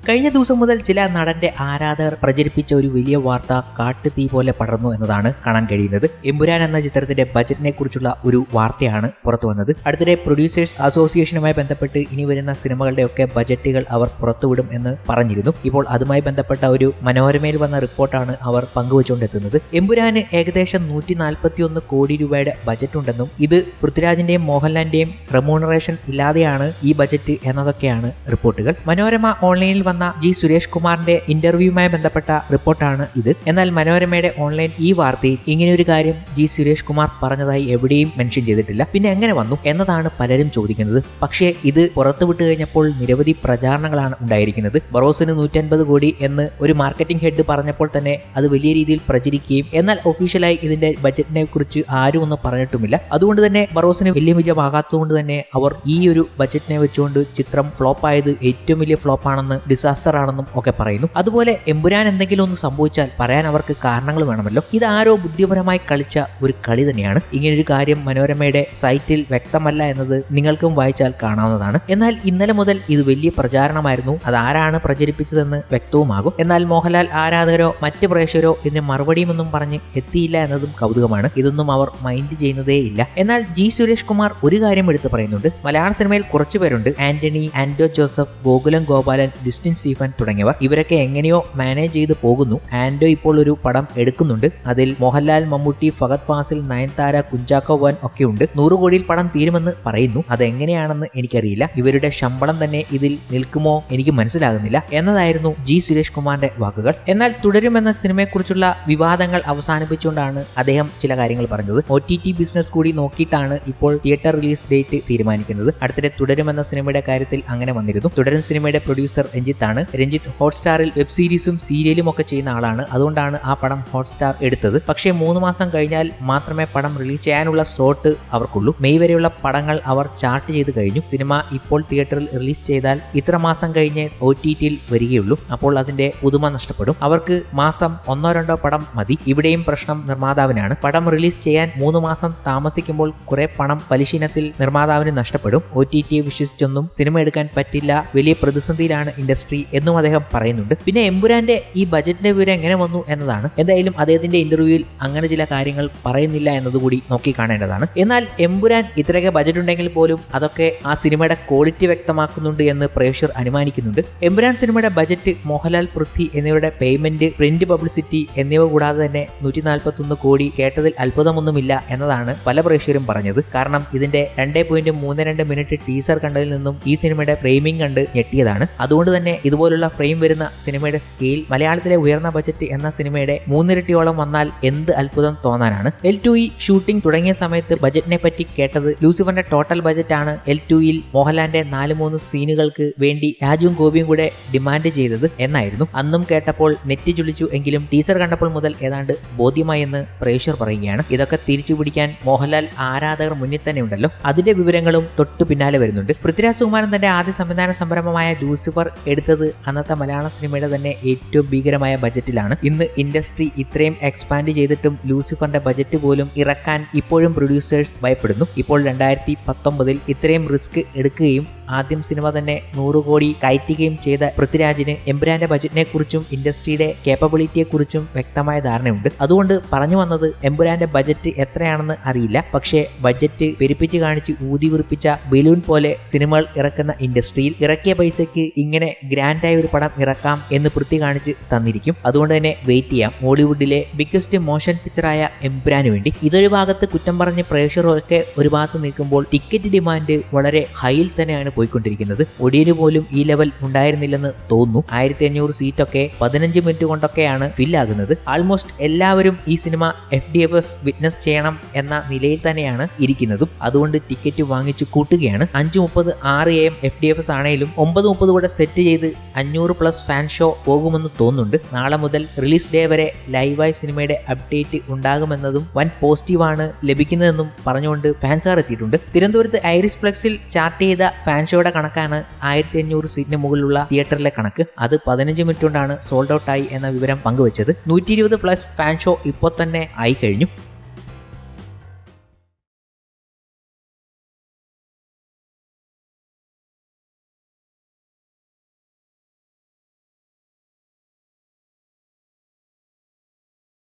കഴിഞ്ഞ ദിവസം മുതൽ ചില നടന്റെ ആരാധകർ പ്രചരിപ്പിച്ച ഒരു വലിയ വാർത്ത കാട്ടുതീ പോലെ പടർന്നു എന്നതാണ് കാണാൻ കഴിയുന്നത്. എമ്പുരാൻ എന്ന ചിത്രത്തിന്റെ ബജറ്റിനെ കുറിച്ചുള്ള ഒരു വാർത്തയാണ് പുറത്തു വന്നത്. അടുത്തിടെ പ്രൊഡ്യൂസേഴ്സ് അസോസിയേഷനുമായി ബന്ധപ്പെട്ട് ഇനി വരുന്ന സിനിമകളുടെയൊക്കെ ബജറ്റുകൾ അവർ പുറത്തുവിടും എന്ന് പറഞ്ഞിരുന്നു. ഇപ്പോൾ അതുമായി ബന്ധപ്പെട്ട ഒരു മനോരമയിൽ വന്ന റിപ്പോർട്ടാണ് അവർ പങ്കുവച്ചുകൊണ്ടെത്തുന്നത്. എമ്പുരാന് ഏകദേശം 141 കോടി രൂപയുടെ ബജറ്റ് ഉണ്ടെന്നും ഇത് പൃഥ്വിരാജിന്റെയും മോഹൻലാലിന്റെയും റെമ്യൂണറേഷൻ ഇല്ലാതെയാണ് ഈ ബജറ്റ് എന്നതൊക്കെയാണ് റിപ്പോർട്ടുകൾ. മനോരമ ഓൺലൈനിൽ വന്ന ജി സുരേഷ് കുമാറിന്റെ ഇന്റർവ്യൂവുമായി ബന്ധപ്പെട്ട റിപ്പോർട്ടാണ് ഇത്. എന്നാൽ മനോരമയുടെ ഓൺലൈൻ ഈ വാർത്തയിൽ ഇങ്ങനെയൊരു കാര്യം ജി സുരേഷ് കുമാർ പറഞ്ഞതായി എവിടെയും മെൻഷൻ ചെയ്തിട്ടില്ല. പിന്നെ എങ്ങനെ വന്നു എന്നതാണ് പലരും ചോദിക്കുന്നത്. പക്ഷേ ഇത് പുറത്തുവിട്ട് കഴിഞ്ഞപ്പോൾ നിരവധി പ്രചാരണങ്ങളാണ് ഉണ്ടായിരിക്കുന്നത്. ബറോസിന് 150 കോടി എന്ന് ഒരു മാർക്കറ്റിംഗ് ഹെഡ് പറഞ്ഞപ്പോൾ തന്നെ അത് വലിയ രീതിയിൽ പ്രചരിക്കുകയും എന്നാൽ ഒഫീഷ്യലായി ഇതിന്റെ ബജറ്റിനെ കുറിച്ച് ആരും ഒന്നും പറഞ്ഞിട്ടുമില്ല. അതുകൊണ്ട് തന്നെ ബറോസിന് വലിയ വിജയമാകാത്തതുകൊണ്ട് തന്നെ അവർ ഈ ഒരു ബജറ്റിനെ വെച്ചുകൊണ്ട് ചിത്രം ഫ്ലോപ്പ് ആയത് ഏറ്റവും വലിയ ഫ്ലോപ്പ് ആണെന്ന് ഡിസാസ്റ്റർ ആണെന്നും ഒക്കെ പറയുന്നു. അതുപോലെ എമ്പുരാൻ എന്തെങ്കിലും ഒന്ന് സംഭവിച്ചാൽ പറയാൻ അവർക്ക് കാരണങ്ങൾ വേണമല്ലോ. ഇത് ആരോ ബുദ്ധിപരമായി കളിച്ച ഒരു കളി തന്നെയാണ്. ഇങ്ങനൊരു കാര്യം മനോരമയുടെ സൈറ്റിൽ വ്യക്തമല്ല എന്നത് നിങ്ങൾക്കും വായിച്ചാൽ കാണാവുന്നതാണ്. എന്നാൽ ഇന്നലെ മുതൽ ഇത് വലിയ പ്രചാരണമായിരുന്നു. അതാരാണ് പ്രചരിപ്പിച്ചതെന്ന് വ്യക്തവുമാകും. എന്നാൽ മോഹൻലാൽ ആരാധകരോ മറ്റ് പ്രേക്ഷകരോ ഇതിന് മറുപടിയുമൊന്നും പറഞ്ഞ് എത്തിയില്ല എന്നതും കൗതുകമാണ്. ഇതൊന്നും അവർ മൈൻഡ് ചെയ്യുന്നതേ ഇല്ല. എന്നാൽ ജി സുരേഷ് കുമാർ ഒരു കാര്യം എടുത്തു പറയുന്നുണ്ട്. മലയാള സിനിമയിൽ കുറച്ചു പേരുണ്ട്, ആന്റണി, ആന്റോ ജോസഫ്, ഗോകുലം ഗോപാലൻ, ഡിസ്റ്റിൻ സ്റ്റീഫൻ തുടങ്ങിയവർ. ഇവരൊക്കെ എങ്ങനെയോ മാനേജ് ചെയ്ത് പോകുന്നു. ആന്റോ ഇപ്പോൾ ഒരു പടം എടുക്കുന്നുണ്ട്. അതിൽ മോഹൻലാൽ, മമ്മൂട്ടി, ഫഹദ് ഫാസിൽ, നയൻതാര, കുഞ്ചാക്കോ വൻ ഒക്കെ ഉണ്ട്. 100 കോടിയിൽ പടം തീരുമെന്ന് പറയുന്നു. അതെങ്ങനെയാണെന്ന് എനിക്കറിയില്ല. ഇവരുടെ ശമ്പളം തന്നെ ഇതിൽ നിൽക്കുമോ എനിക്ക് മനസ്സിലാകുന്നില്ല എന്നതായിരുന്നു ജി സുരേഷ് കുമാറിന്റെ വാക്കുകൾ. എന്നാൽ തുടരുമെന്ന സിനിമയെക്കുറിച്ചുള്ള വിവാദങ്ങൾ അവസാനിപ്പിച്ചുകൊണ്ടാണ് അദ്ദേഹം ചില കാര്യങ്ങൾ പറഞ്ഞത്. OTT ബിസിനസ് കൂടി നോക്കിയിട്ടാണ് ഇപ്പോൾ തിയേറ്റർ റിലീസ് ഡേറ്റ് തീരുമാനിക്കുന്നത്. അടുത്തിടെ തുടരുമെന്ന സിനിമയുടെ കാര്യത്തിൽ അങ്ങനെ വന്നിരുന്നു. തുടരും സിനിമയുടെ പ്രൊഡ്യൂസർ രഞ്ജിത്താണ്. രഞ്ജിത്ത് ഹോട്ട്സ്റ്റാറിൽ വെബ് സീരീസും സീരിയലും ഒക്കെ ചെയ്യുന്ന ആളാണ്. അതുകൊണ്ടാണ് ആ പടം ഹോട്ട്സ്റ്റാർ എടുത്തത്. പക്ഷേ 3 മാസം കഴിഞ്ഞാൽ മാത്രമേ പടം റിലീസ് ചെയ്യാനുള്ള സ്ലോട്ട് അവർക്കുള്ളൂ. മെയ് വരെയുള്ള പടങ്ങൾ അവർ ചാർട്ട് ചെയ്ത് കഴിഞ്ഞു. സിനിമ ഇപ്പോൾ തിയേറ്ററിൽ റിലീസ് ചെയ്താൽ ഇത്ര മാസം കഴിഞ്ഞ് OTTയിൽ വരികയുള്ളൂ. അപ്പോൾ അതിന്റെ പുതുമ നഷ്ടപ്പെടും. അവർക്ക് മാസം 1-2 പടം മതി. ഇവിടെയും പ്രശ്നം നിർമ്മാതാവിനാണ്. പടം റിലീസ് ചെയ്യാൻ 3 മാസം താമസിക്കുമ്പോൾ കുറെ പണം പലിശീനത്തിൽ നിർമ്മാതാവിന് നഷ്ടപ്പെടും. OTTയെ വിശ്വസിച്ചൊന്നും സിനിമ എടുക്കാൻ പറ്റില്ല. വലിയ പ്രതിസന്ധിയിലാണ് ഇൻഡസ്ട്രി എന്നും അദ്ദേഹം പറയുന്നുണ്ട്. പിന്നെ എമ്പുരാന്റെ ഈ ബജറ്റിന്റെ വിവരം എങ്ങനെ വന്നു എന്നതാണ്. എന്തായാലും അദ്ദേഹത്തിന്റെ ഇന്റർവ്യൂവിൽ അങ്ങനെ ചില കാര്യങ്ങൾ പറയുന്നില്ല എന്നതുകൂടി നോക്കി കാണേണ്ടതാണ്. എന്നാൽ എമ്പുരാൻ ഇത്രയൊക്കെ ബജറ്റ് ഉണ്ടെങ്കിൽ പോലും അതൊക്കെ ആ സിനിമയുടെ ക്വാളിറ്റി വ്യക്തമാക്കുന്നുണ്ട് എന്ന് പ്രേക്ഷകർ അനുമാനിക്കുന്നുണ്ട്. എമ്പുരാൻ സിനിമയുടെ ബജറ്റ് മോഹൻലാൽ, പൃഥ്വി എന്നിവരുടെ പേയ്മെന്റ്, പ്രിന്റ് പബ്ലിസിറ്റി എന്നിവ കൂടാതെ തന്നെ 141 കോടി കേട്ടതിൽ അത്ഭുതമൊന്നുമില്ല എന്നതാണ് പല പ്രേക്ഷകരും പറഞ്ഞത്. കാരണം ഇതിന്റെ 2.32 മിനിറ്റ് ടീസർ കണ്ടതിൽ നിന്നും ഈ സിനിമയുടെ ഫ്രെയിമിംഗ് കണ്ട് ഞെട്ടിയതാണ്. അതുകൊണ്ട് തന്നെ ഇതുപോലുള്ള ഫ്രെയിം വരുന്ന സിനിമയുടെ സ്കെയിൽ മലയാളത്തിലെ ഉയർന്ന ബജറ്റ് എന്ന സിനിമയുടെ 3 ഇരട്ടിയോളം വന്നാൽ എന്ത് അത്ഭുതം തോന്നാനാണ്. L2E ഷൂട്ടിംഗ് തുടങ്ങിയ സമയത്ത് ബജറ്റിനെ പറ്റി കേട്ടത് ലൂസിഫറിന്റെ ടോട്ടൽ ബജറ്റാണ് L2യിൽ മോഹൻലാലിന്റെ 4-3 സീനുകൾക്ക് വേണ്ടി രാജുവും ഗോപിയും കൂടെ ഡിമാൻഡ് ചെയ്തത് എന്നായിരുന്നു. അന്നും കേട്ടപ്പോൾ നെറ്റി ചുളിച്ചു. എങ്കിലും ടീസർ കണ്ടപ്പോൾ മുതൽ ഏതാണ്ട് ബോധ്യമായി എന്ന് പ്രേക്ഷകർ പറയുകയാണ്. ഇതൊക്കെ തിരിച്ചു പിടിക്കാൻ മോഹൻലാൽ ആരാധകർ മുന്നിൽ തന്നെ ഉണ്ടല്ലോ. അതിന്റെ വിവരങ്ങളും തൊട്ടു പിന്നാലെ വരുന്നുണ്ട്. പൃഥ്വിരാജ് സുകുമാരൻ തന്റെ ആദ്യ സംവിധാന സംരംഭമായ ലൂസിഫർ എടുത്തത് അന്നത്തെ മലയാള സിനിമയുടെ തന്നെ ഏറ്റവും ഭീകരമായ ബജറ്റിലാണ്. ഇന്ന് ഇൻഡസ്ട്രി ഇത്രയും എക്സ്പാൻഡ് ചെയ്തിട്ടും ലൂസിഫറിന്റെ ബജറ്റ് പോലും ഇറക്കാൻ ഇപ്പോഴും പ്രൊഡ്യൂസേഴ്സ് ഭയപ്പെടുന്നു. ഇപ്പോൾ 2019 ഇത്രയും റിസ്ക് എടുക്കുകയും ആദ്യം സിനിമ തന്നെ 100 കോടി കയറ്റുകയും ചെയ്ത പൃഥ്വിരാജിന് എമ്പുരാന്റെ ബജറ്റിനെ കുറിച്ചും ഇൻഡസ്ട്രിയുടെ കേപ്പബിലിറ്റിയെ കുറിച്ചും വ്യക്തമായ ധാരണയുണ്ട്. അതുകൊണ്ട് പറഞ്ഞു വന്നത് എമ്പുരാന്റെ ബജറ്റ് എത്രയാണെന്ന് അറിയില്ല. പക്ഷേ ബജറ്റ് പെരുപ്പിച്ച് കാണിച്ച് ഊതി ഉറപ്പിച്ച ബലൂൺ പോലെ സിനിമകൾ ഇറക്കുന്ന ഇൻഡസ്ട്രിയിൽ ഇറക്കിയ പൈസയ്ക്ക് ഇങ്ങനെ ഗ്രാൻഡായ ഒരു പടം ഇറക്കാം എന്ന് പൃഥ്വി കാണിച്ച് തന്നിരിക്കും. അതുകൊണ്ട് തന്നെ വെയിറ്റ് ചെയ്യാം ഹോളിവുഡിലെ ബിഗ്ഗസ്റ്റ് മോഷൻ പിക്ചറായ എമ്പുരാന് വേണ്ടി. ഇതൊരു ഭാഗത്ത് കുറ്റം പറഞ്ഞ് പ്രേക്ഷകരൊക്കെ ഒരു ഭാഗത്ത് നിൽക്കുമ്പോൾ ടിക്കറ്റ് ഡിമാൻഡ് വളരെ ഹൈയിൽ തന്നെയാണ് പോയിക്കൊണ്ടിരിക്കുന്നത്. ഒടിയന് പോലും ഈ ലെവൽ ഉണ്ടായിരുന്നില്ലെന്ന് തോന്നുന്നു. 1500 സീറ്റൊക്കെ 15 മിനിറ്റ് കൊണ്ടൊക്കെയാണ് ഫില്ലാകുന്നത്. ആൾമോസ്റ്റ് എല്ലാവരും ഈ സിനിമ FDFS വിറ്റ്നസ് ചെയ്യണം എന്ന നിലയിൽ തന്നെയാണ് ഇരിക്കുന്നതും. അതുകൊണ്ട് ടിക്കറ്റ് വാങ്ങിച്ചു കൂട്ടുകയാണ്. 5:30 6 AM FDFS ആണെങ്കിലും 9:30 കൂടെ സെറ്റ് ചെയ്ത് 500+ ഫാൻ ഷോ പോകുമെന്ന് തോന്നുന്നുണ്ട്. നാളെ മുതൽ റിലീസ് ഡേ വരെ ലൈവായി സിനിമയുടെ അപ്ഡേറ്റ് ഉണ്ടാകുമെന്നതും വൻ പോസിറ്റീവാണ് ലഭിക്കുന്നതെന്നും പറഞ്ഞുകൊണ്ട് ഫാൻസാർ എത്തിയിട്ടുണ്ട്. തിരുവനന്തപുരത്ത് ഐറിസ് പ്ലക്സിൽ ചാർട്ട് ചെയ്ത ഫാൻ ഷോയുടെ കണക്കാണ് 1500 സീറ്റിന് മുകളിലുള്ള തിയേറ്ററിലെ കണക്ക്. അത് 15 മിനിറ്റ് കൊണ്ടാണ് സോൾഡ് ഔട്ട് ആയി എന്ന വിവരം പങ്കുവച്ചത്. 120+ ഫാൻ ഷോ ഇപ്പോൾ തന്നെ ആയി കഴിഞ്ഞു.